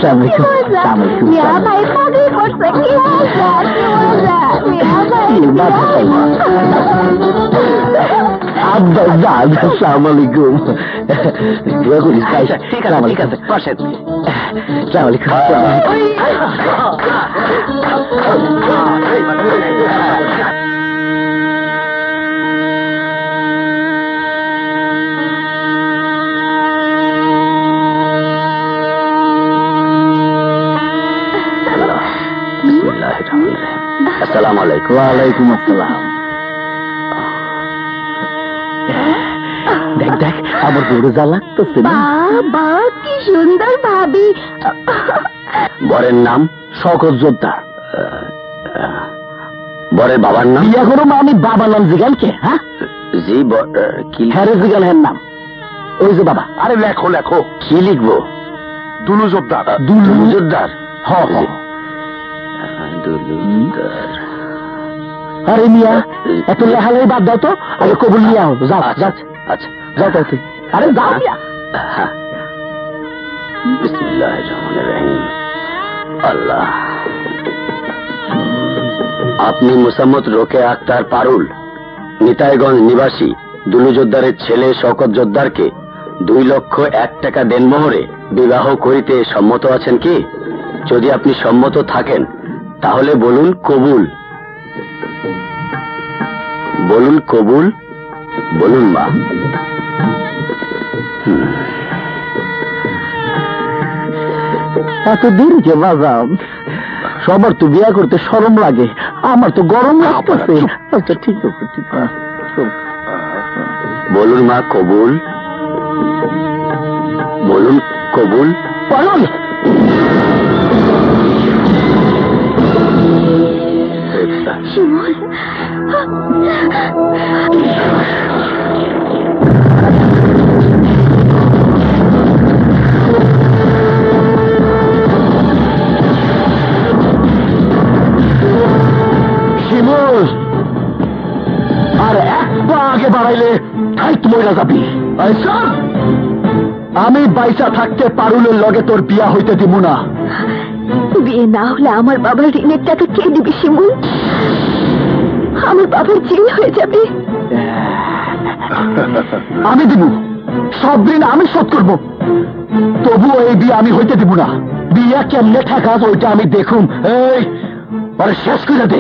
আসসালামাইকুম। ঠিক আছে বসেন। আসসালামু আলাইকুম। ওয়ালাইকুম আসসালাম। দেখ দেখ আমার বড় যা লাগতেছে। বাবা কি সুন্দর ভাবি। বরের নাম শওকত জোদ্দার। বরের বাবার নাম? বিয়া করো আমি বাবার নাম জিগান কে? হ্যাঁ জি কি হ্যারে জিগান এর নাম? ওই যে বাবা। আরে লেখো লেখো। কি লিখবো? দুলু জোদ্দার। দুলু জোদ্দার। হ্যাঁ হ্যাঁ আরে মিয়া এত লেখালেই বাদ দাও তো, আগে কবুল নিয়ে আও। যাও যাচ্ছে। আচ্ছা যাও তো তুই। আরে যাও মিয়া। বিসমিল্লাহির রহমানির রহিম। আল্লাহ। আপনি মুসাম্মদ রোকেয়া আক্তার পারুল, নিতাইগঞ্জ নিবাসী দুলু জোদ্দারের ছেলে শওকত জোদ্দারকে 2,01,000 টাকা দেনমোহরে বিবাহ করিতে সম্মত আছেন কি? যদি আপনি সম্মত থাকেন তাহলে বলুন কবুল। বলুন কবুল। বলুন মা। এত দেরি যে বাজাম, সবার তো বিয়া করতে শরম লাগে, আমার তো গরম লাগতেছে। আচ্ছা ঠিক আছে ঠিক আছে। বলুন মা কবুল। বলুন কবুল। বলুন। শিমুল আর এক পা আগে বাড়াইলে তাই মইরা যাবি। আমি বাইসা থাকতে পারুলের লগে তোর বিয়া হইতে দিব না। বিয়ে না হলে আমার বাবার ঋণের টাকা কে দিবি শিমুল? আমার বাবার জেল হয়ে যাবে। আমি দিব, সব ঋণ আমি শোধ করব, তবুও এই বিয়ে আমি হইতে দিব না। বিয়া কেমনে ঠেকাস ওইটা আমি দেখুন। এই পরে শেষ করে দে।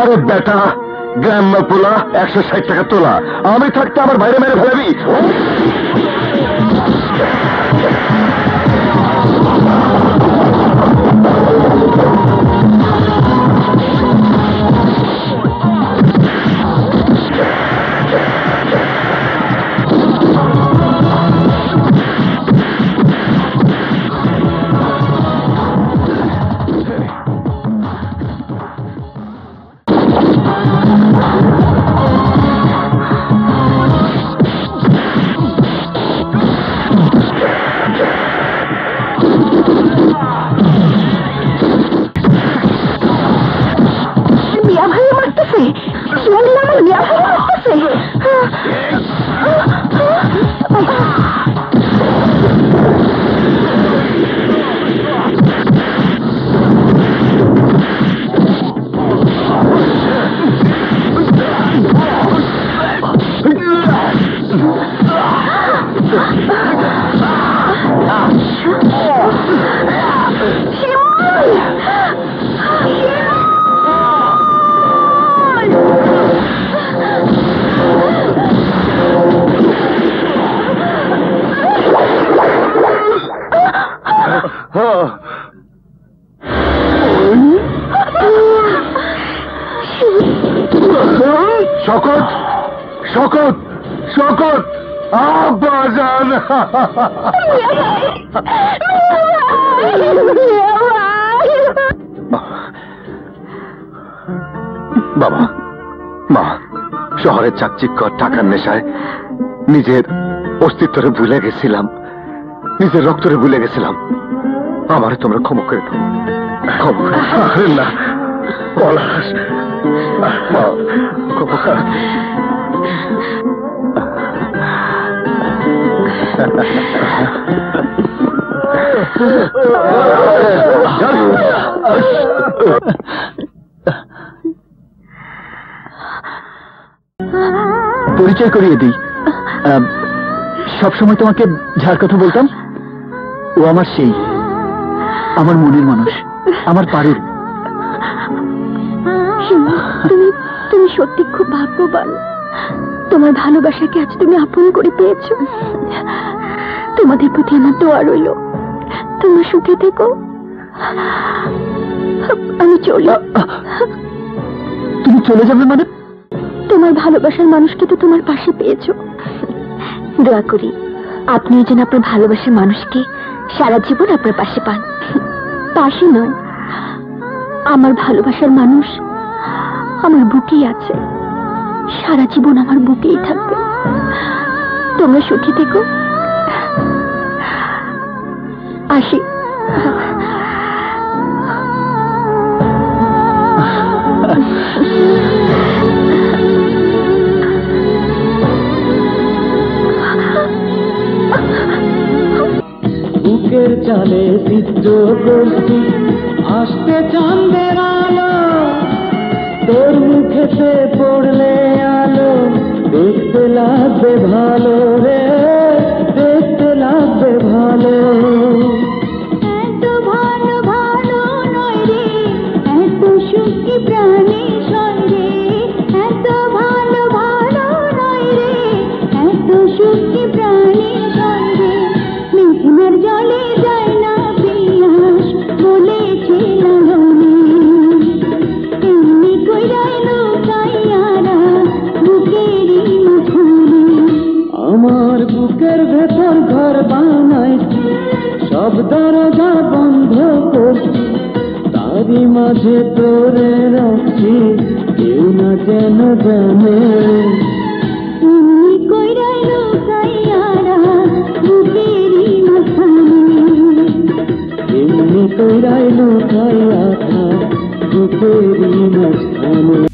আরে বেটা, গ্রাম্য পোলা 160 টাকা তোলা, আমি থাকতে আমার বাইরে মেরে ফেলাবি? শকত শকত শকত আব্বাজান বাবা মা শহরের চাকচিক্য টাকার নেশায় নিজের অস্তিত্বরে ভুলে গেছিলাম, নিজের রক্তরে ভুলে গেছিলাম। আমারে তোমরা ক্ষমা করে দাও, ক্ষমা করে না পলাশ, ক্ষমা করে। পরিচয় করিয়ে দিই, সবসময় তোমাকে যার কথা বলতাম ও আমার সেই, আমার মনের মানুষ, আমার পারুল। তুমি সত্যি খুব ভাগ্যবান, তোমার ভালোবাসাকে আজ তুমি আপন করে পেয়েছো। তোমাদের প্রতি আমার দোয়া রইল, তোমরা সুখে থেকো। আমি চলি। তুমি চলে যাবে মানে? তোমার ভালোবাসার মানুষকে তো তোমার পাশে পেয়েছো, দোয়া করি আপনিও যেন আপনার ভালোবাসার মানুষকে সারা জীবন আপনার পাশে পান। পাশে নয়, আমার ভালোবাসার মানুষ আমার বুকেই আছে, সারা জীবন আমার বুকেই থাকবে। তোমরা সুখী থেকো, আসি। বুকের চালে চিত্র করছি আসতে চাঁদের আলো, তোর মুখেতে পড়লে আলো দেখতে লাগবে ভালো রে, দেখতে লাগবে ভালো। এত ভালো ভালো নয় রে, এত সুখী প্রাণী সঙ্গে, এত ভালো ভালো নয় রে, এত সুখী প্রাণী সঙ্গে। মেঘনার জলে যায় না পিয়াস বলেছিলাম আমি, এমনি কইরাই লুকাইয়ারা বুকেরই মাঝখানে। আমার বুকের ভেতর ঘর বানাইছি, সব দরজা বন্ধ করছি, তারই মাঝে তোরে রাখছি, কেউ না যেন জানে। এমনি কইরাই লুকাইয়ারা বুকেরই মাঝখানে। এমনি কইরাই লুকাইয়া থা বুকেরই মাঝখানে।